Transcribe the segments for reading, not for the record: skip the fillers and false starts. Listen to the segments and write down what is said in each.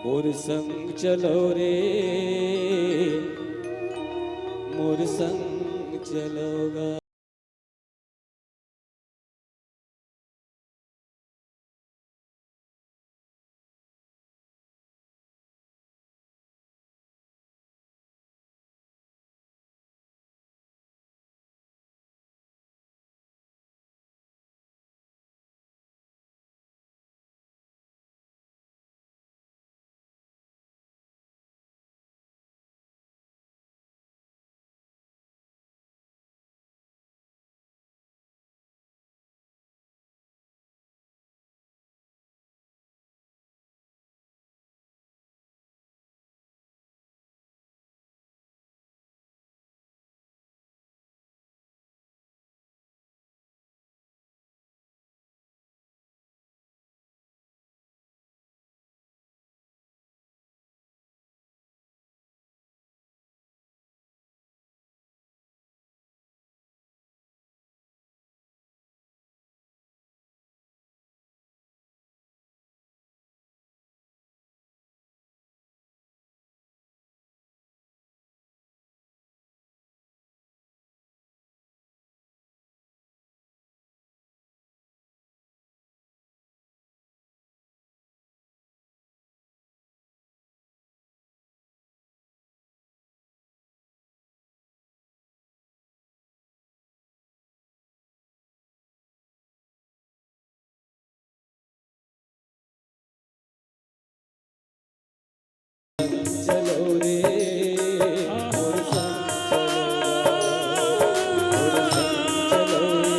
मोर संग चलो रे, मोर संग चलोगा। चलो रे, मोर संग चलोगा।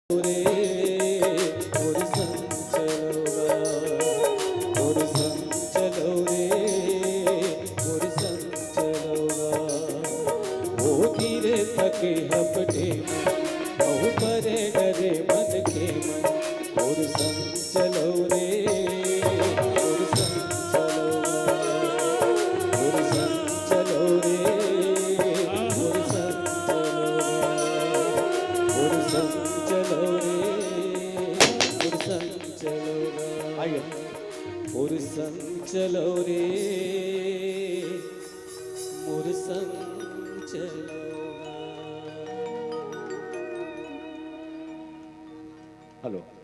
मोर संग रे, मोर संग चलोगा। मोर संग चलो रे, मोर संग चलोगा। ओ धीरे थके हपटे मन, बहु करे डरे मन के मन। मोर संग चलो रे, मोर संग चलोगा। मोर संग चलो रे, मोर संग चलोगा। मोर संग चलो रे, मोर संग चलोगा। आइए, मोर संग चलो रे, मोर संग चलोगा। हेलो।